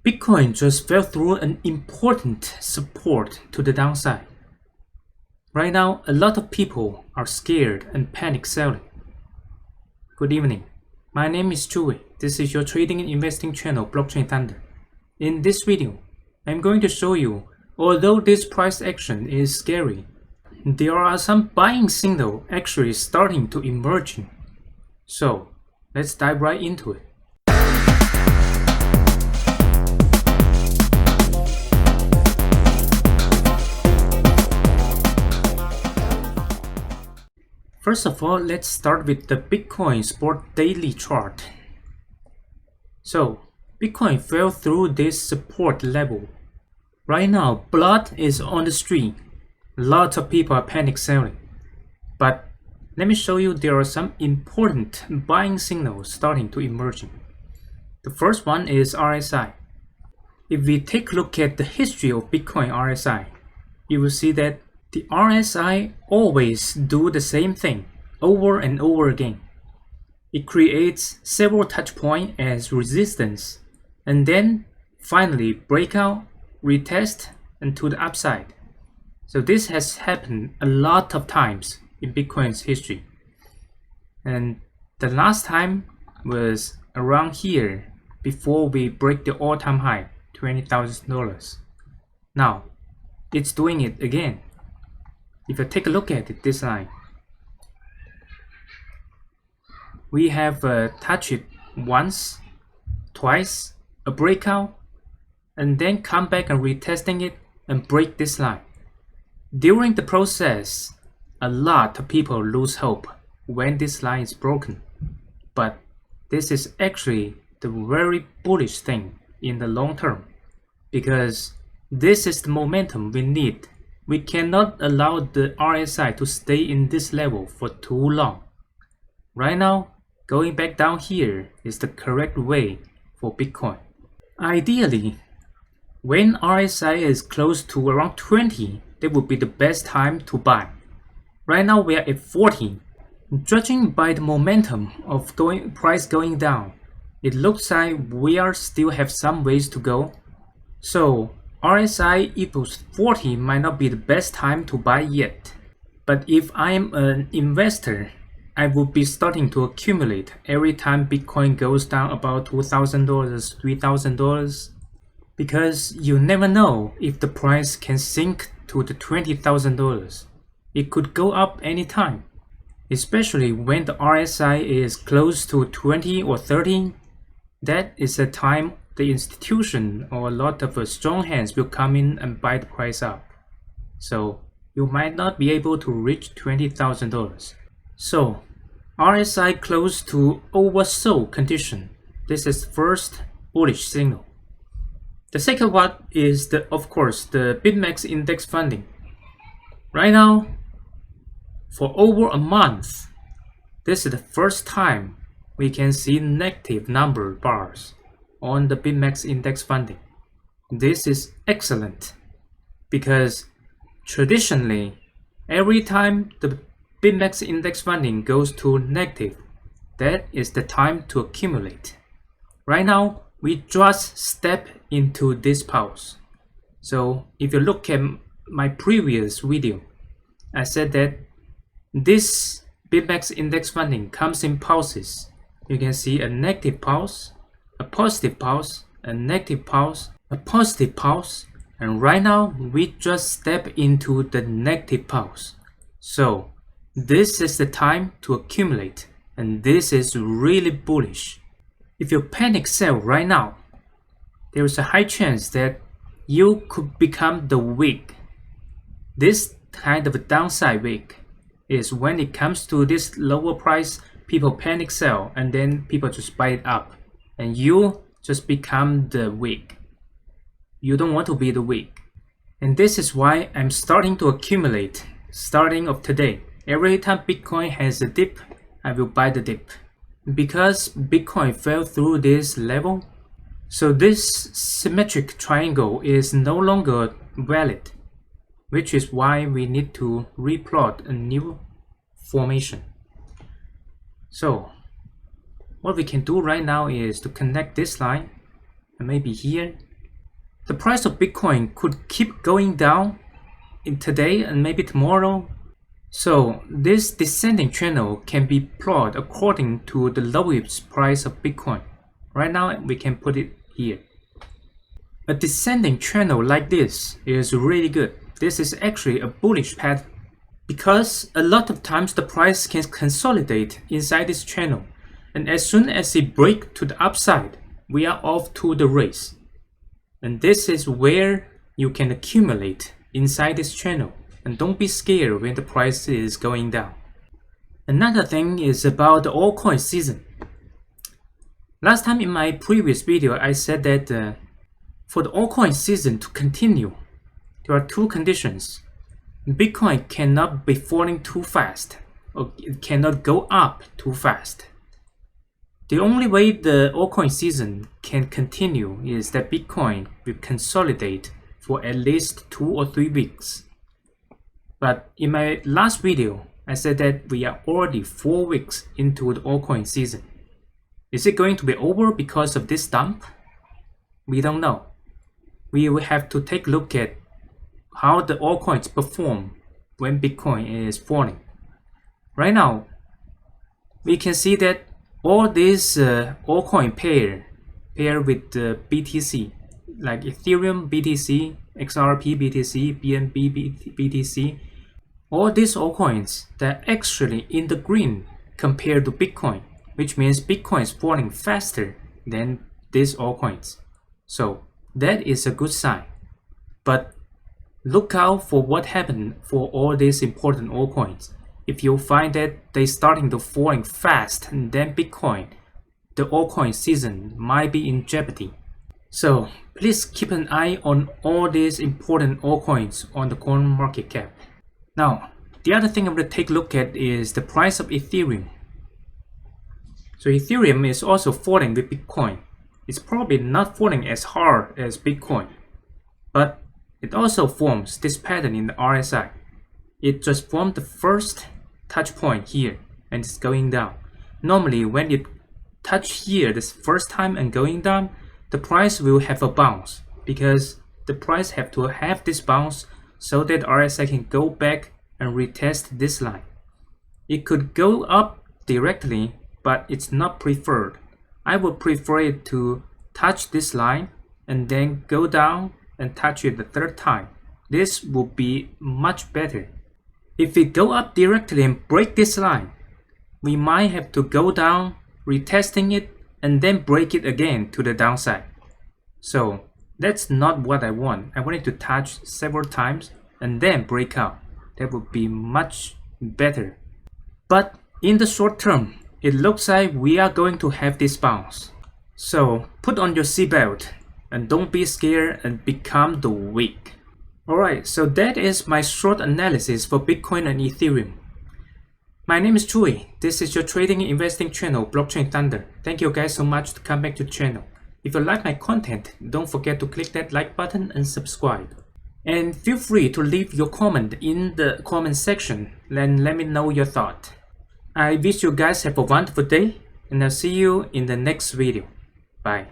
Bitcoin just fell through an important support to the downside. Right now, a lot of people are scared and panic selling. Good evening. My name is Chu. This is your trading and investing channel, Blockchain Thunder. In this video, I'm going to show you, although this price action is scary, there are some buying signals actually starting to emerge. So, let's dive right into it. First of all, let's start with the Bitcoin Spot Daily chart. So, Bitcoin fell through this support level. Right now, blood is on the street. Lots of people are panic selling. But let me show you there are some important buying signals starting to emerge. The first one is RSI. If we take a look at the history of Bitcoin RSI, you will see that the RSI always do the same thing over and over again. It creates several touch points as resistance and then finally break out, retest, and to the upside. So this has happened a lot of times in Bitcoin's history. And the last time was around here before we break the all-time high, $20,000. Now, it's doing it again. If you take a look at it, this line, we have touched it once, twice, a breakout, and then come back and retesting it and break this line. During the process, a lot of people lose hope when this line is broken. But this is actually the very bullish thing in the long term, because this is the momentum we need. We cannot allow the RSI to stay in this level for too long. Right now, going back down here is the correct way for Bitcoin. Ideally, when RSI is close to around 20, that would be the best time to buy. Right now we are at 40. Judging by the momentum of price going down, it looks like we are still have some ways to go. So RSI equals 40 might not be the best time to buy yet. But if I am an investor, I would be starting to accumulate every time Bitcoin goes down about $2,000, $3,000. Because you never know if the price can sink to the $20,000. It could go up anytime. Especially when the RSI is close to 20 or 30. That is the time the institution or a lot of strong hands will come in and buy the price up. So you might not be able to reach $20,000. So RSI close to oversold condition. This is first bullish signal. The second one is of course the BitMEX index funding. Right now, for over a month, this is the first time we can see negative number bars on the BitMEX index funding. This is excellent because traditionally, every time the BitMEX index funding goes to negative, that is the time to accumulate. Right now, we just step into this pause. So if you look at my previous video, I said that this BitMEX index funding comes in pulses. You can see a negative pulse, a positive pulse, a negative pulse, a positive pulse, and right now we just step into the negative pulse. So this is the time to accumulate, and this is really bullish. If you panic sell right now, there is a high chance that you could become the weak. This kind of a downside weak is when it comes to this lower price, people panic sell and then people just buy it up. And you just become the weak. You don't want to be the weak. And this is why I'm starting to accumulate starting of today. Every time Bitcoin has a dip, I will buy the dip. Because Bitcoin fell through this level, so this symmetric triangle is no longer valid, which is why we need to replot a new formation. So what we can do right now is to connect this line and maybe here the price of Bitcoin could keep going down in today and maybe tomorrow. So this descending channel can be plotted according to the lowest price of Bitcoin. Right now we can put it here. A descending channel like this is really good. This is actually a bullish pattern because a lot of times the price can consolidate inside this channel, and as soon as it breaks to the upside, we are off to the race. And this is where you can accumulate inside this channel, and don't be scared when the price is going down. Another thing is about the altcoin season. Last time in my previous video I said that for the altcoin season to continue, there are two conditions. Bitcoin cannot be falling too fast, or it cannot go up too fast. The only way the altcoin season can continue is that Bitcoin will consolidate for at least 2 or 3 weeks. But in my last video, I said that we are already 4 weeks into the altcoin season. Is it going to be over because of this dump? We don't know. We will have to take a look at how the altcoins perform when Bitcoin is falling. Right now, we can see that all these altcoin pair with BTC, like Ethereum BTC, XRP BTC, BNB BTC, all these altcoins, they're actually in the green compared to Bitcoin, which means Bitcoin is falling faster than these altcoins. So that is a good sign. But look out for what happened for all these important altcoins. If you find that they starting to falling fast, then Bitcoin, the altcoin season might be in jeopardy. So please keep an eye on all these important altcoins on the coin market cap. Now, the other thing I'm going to take a look at is the price of Ethereum. So Ethereum is also falling with Bitcoin. It's probably not falling as hard as Bitcoin, but it also forms this pattern in the RSI. It just formed the first touch point here and it's going down. Normally when it touch here this first time and going down, the price will have a bounce because the price have to have this bounce so that RSI can go back and retest this line. It could go up directly, but it's not preferred. I would prefer it to touch this line and then go down and touch it the third time. This would be much better. If we go up directly and break this line, we might have to go down, retesting it, and then break it again to the downside. So that's not what I want. I want it to touch several times and then break out. That would be much better. But in the short term, it looks like we are going to have this bounce. So put on your seatbelt and don't be scared and become the weak. Alright, so that is my short analysis for Bitcoin and Ethereum. My name is Chui. This is your trading and investing channel, Blockchain Thunder. Thank you guys so much to come back to the channel. If you like my content, don't forget to click that like button and subscribe. And feel free to leave your comment in the comment section and let me know your thought. I wish you guys have a wonderful day and I'll see you in the next video. Bye.